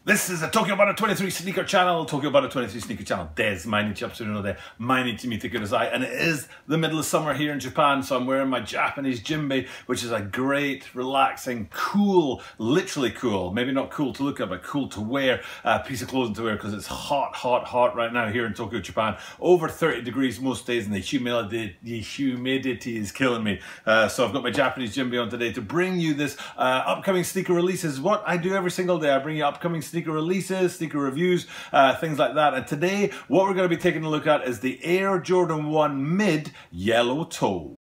This is a Tokyo Butter 23 sneaker channel, Tokyo Butter 23 sneaker channel です。毎日アップするので、毎日見てください。And it is the middle of summer here in Japan, so I'm wearing my Japanese jinbei, which is a great, relaxing, cool, literally cool, maybe not cool to look at, but cool to wear piece of clothing to wear because it's hot, hot, hot right now here in Tokyo, Japan. Over 30 degrees most days and the humidity is killing me. So I've got my Japanese jinbei on today to bring you this upcoming sneaker releases. What I do every single day, I bring you upcoming sneaker releases, sneaker reviews, things like that. And today, what we're going to be taking a look at is the Air Jordan 1 Mid Yellow Toe.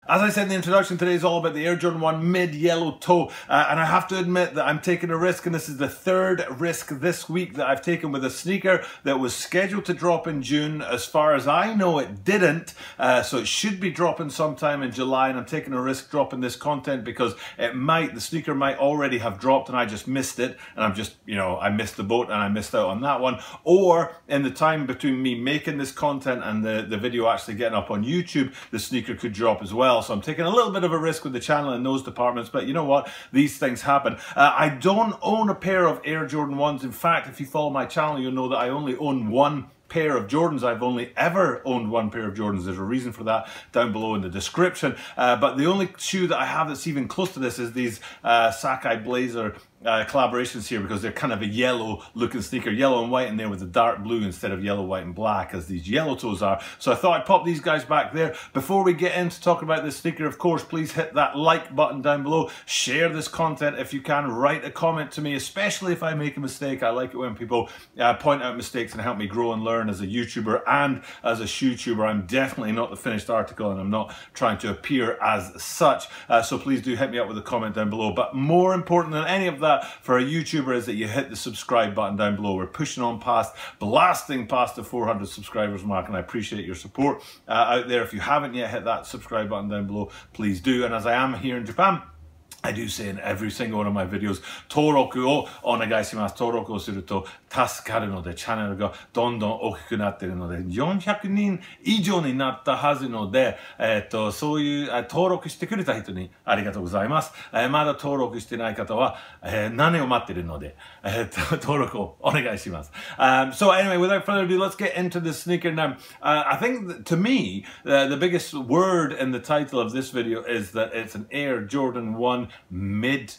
As I said in the introduction, today is all about the Air Jordan 1 Mid Yellow Toe. And I have to admit that I'm taking a risk, and this is the third risk this week that I've taken with a sneaker that was scheduled to drop in June. As far as I know, it didn't. So it should be dropping sometime in July, and I'm taking a risk dropping this content because the sneaker might already have dropped and I just missed it. And I'm just, I missed the boat and I missed out on that one. Or in the time between me making this content and the video actually getting up on YouTube, the sneaker could drop as well. So I'm taking a little bit of a risk with the channel in those departments, but you know what? These things happen. I don't own a pair of Air Jordan 1s. In fact, if you follow my channel, you'll know that I only own one pair of Jordans. I've only ever owned one pair of Jordans. There's a reason for that down below in the description. But the only shoe that I have that's even close to this is these Sakai Blazer collaborations here, because they're kind of a yellow looking sneaker, yellow and white in there with the dark blue instead of yellow, white and black as these yellow toes are. So I thought I'd pop these guys back there. Before we get into talking about this sneaker, of course, please hit that like button down below, share this content if you can, write a comment to me, especially if I make a mistake. I like it when people point out mistakes and help me grow and learn as a YouTuber and as a shoe tuber. I'm definitely not the finished article and I'm not trying to appear as such. So please do hit me up with a comment down below. But more important than any of that for a YouTuber is that you hit the subscribe button down below. We're pushing on blasting past the 400 subscribers mark, and I appreciate your support out there. If you haven't yet hit that subscribe button down below, please do. And as I am here in Japan, I do say in every single one of my videos, 登録をお願いします。登録をすると助かるので、チャンネルがどんどん大きくなっているので、400人以上になったはずので、そういう登録してくれた人にありがとうございます。まだ登録してない方は、何を待っているので、登録をお願いします。So anyway, without further ado, let's get into the sneaker now. I think that, to me, the biggest word in the title of this video is that it's an Air Jordan 1 Mid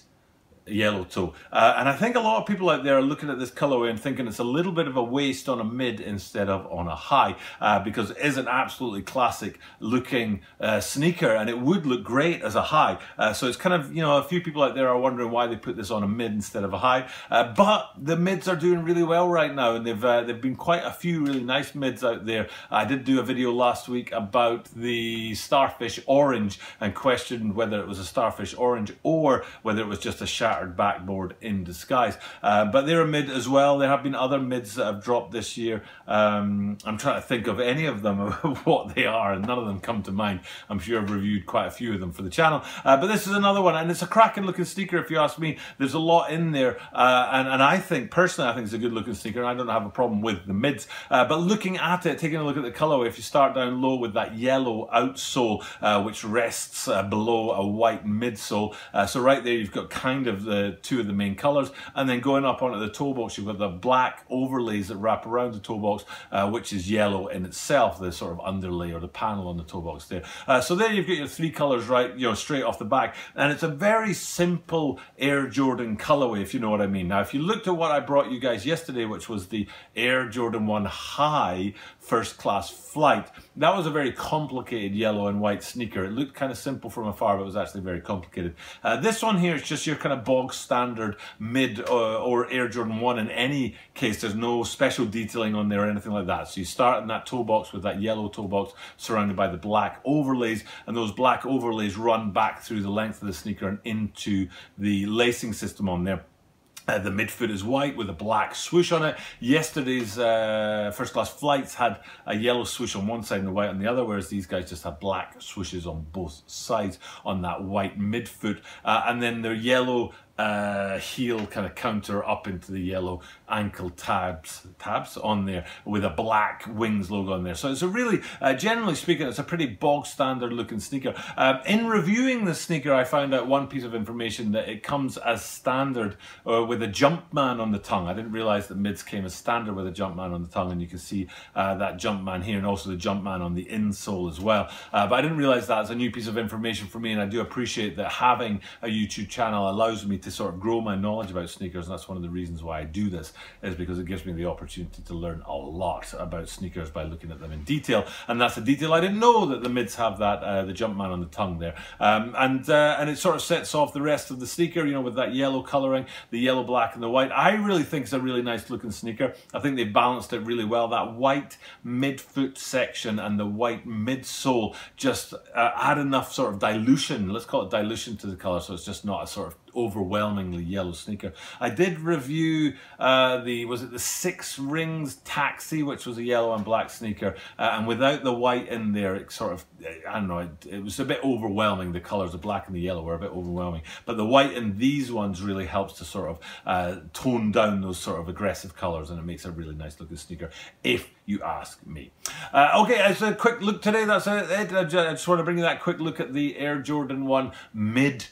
Yellow Toe. And I think a lot of people out there are looking at this colorway and thinking it's a little bit of a waste on a mid instead of on a high, because it is an absolutely classic looking sneaker and it would look great as a high. So it's kind of, a few people out there are wondering why they put this on a mid instead of a high. But the mids are doing really well right now, and they've been quite a few really nice mids out there. I did do a video last week about the Starfish Orange and questioned whether it was a Starfish Orange or whether it was just a shattered backboard in disguise. But they're a mid as well. There have been other mids that have dropped this year. I'm trying to think of any of them, what they are, and none of them come to mind. I'm sure I've reviewed quite a few of them for the channel. But this is another one, and it's a cracking looking sneaker if you ask me. There's a lot in there, and I think, personally, I think it's a good looking sneaker, and I don't have a problem with the mids. But looking at it, taking a look at the colorway, if you start down low with that yellow outsole, which rests below a white midsole, so right there you've got kind of the two of the main colors, and then going up onto the toe box you've got the black overlays that wrap around the toe box, which is yellow in itself, the sort of underlay or the panel on the toe box there. So there you've got your three colors right, straight off the back, and it's a very simple Air Jordan colorway, if you know what I mean. Now if you looked at what I brought you guys yesterday, which was the Air Jordan 1 High First Class Flight, that was a very complicated yellow and white sneaker. It looked kind of simple from afar, but it was actually very complicated. This one here is just your kind of bog standard mid or Air Jordan 1 in any case. There's no special detailing on there or anything like that. So you start in that toe box with that yellow toe box surrounded by the black overlays, and those black overlays run back through the length of the sneaker and into the lacing system on there. The midfoot is white with a black swoosh on it. Yesterday's First Class Flights had a yellow swoosh on one side and a white on the other, whereas these guys just have black swooshes on both sides on that white midfoot. And then their yellow heel kind of counter up into the yellow ankle tabs on there with a black Wings logo on there. So it's a really, generally speaking, it's a pretty bog standard looking sneaker. In reviewing the sneaker, I found out one piece of information, that it comes as standard with a Jumpman on the tongue. I didn't realize that mids came as standard with a Jumpman on the tongue, and you can see that Jumpman here and also the Jumpman on the insole as well. But I didn't realize that as a new piece of information for me, and I do appreciate that having a YouTube channel allows me to sort of grow my knowledge about sneakers, and that's one of the reasons why I do this, is because it gives me the opportunity to learn a lot about sneakers by looking at them in detail. And that's a detail I didn't know, that the mids have that, the Jumpman on the tongue there. And it sort of sets off the rest of the sneaker, you know, with that yellow colouring, the yellow, black and the white. I really think it's a really nice looking sneaker. I think they balanced it really well. That white mid-foot section and the white midsole just add enough sort of dilution, let's call it dilution, to the colour, so it's just not a sort of overwhelmingly yellow sneaker. I did review the 6 Rings Taxi, which was a yellow and black sneaker, and without the white in there, it sort of, I don't know, it was a bit overwhelming. The colours, the black and the yellow, were a bit overwhelming, but the white in these ones really helps to sort of tone down those sort of aggressive colours, and it makes a really nice looking sneaker, if you ask me. Okay, as a quick look today, that's it. I just want to bring you that quick look at the Air Jordan 1 mid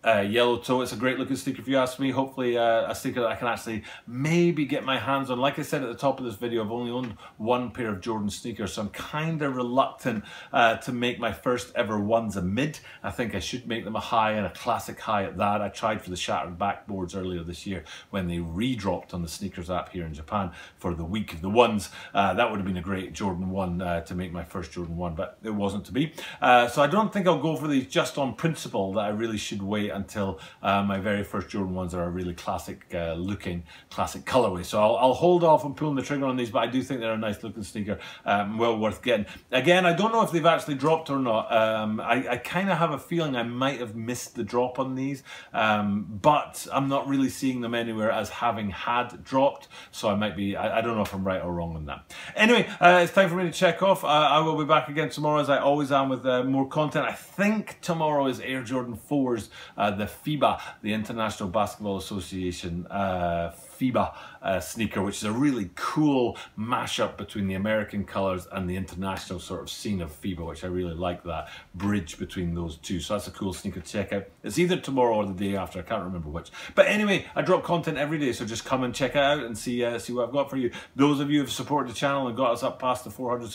yellow toe. It's a great looking sneaker if you ask me. Hopefully a sneaker that I can actually maybe get my hands on. Like I said at the top of this video, I've only owned one pair of Jordan sneakers, so I'm kind of reluctant to make my first ever ones a mid. I think I should make them a high, and a classic high at that. I tried for the shattered backboards earlier this year when they re-dropped on the sneakers app here in Japan for the week of the ones. That would have been a great Jordan 1 to make my first Jordan 1, but it wasn't to be. So I don't think I'll go for these just on principle, that I really should wait until my very first Jordan 1s are a really classic looking, classic colorway. So I'll hold off on pulling the trigger on these, but I do think they're a nice looking sneaker, well worth getting. Again, I don't know if they've actually dropped or not. I kind of have a feeling I might have missed the drop on these, but I'm not really seeing them anywhere as having had dropped, so I might be, I don't know if I'm right or wrong on that. Anyway, it's time for me to check off. I will be back again tomorrow, as I always am, with more content. I think tomorrow is Air Jordan 4s, the FIBA, the International Basketball Association FIBA sneaker, which is a really cool mashup between the American colors and the international sort of scene of FIBA, which I really like, that bridge between those two. So that's a cool sneaker to check out. It's either tomorrow or the day after, I can't remember which. But anyway, I drop content every day, so just come and check it out and see what I've got for you. Those of you who have supported the channel and got us up past the 400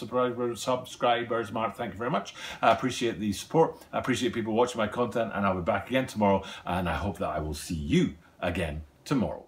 subscribers mark, thank you very much. I appreciate the support. I appreciate people watching my content, and I'll be back again tomorrow, and I hope that I will see you again tomorrow.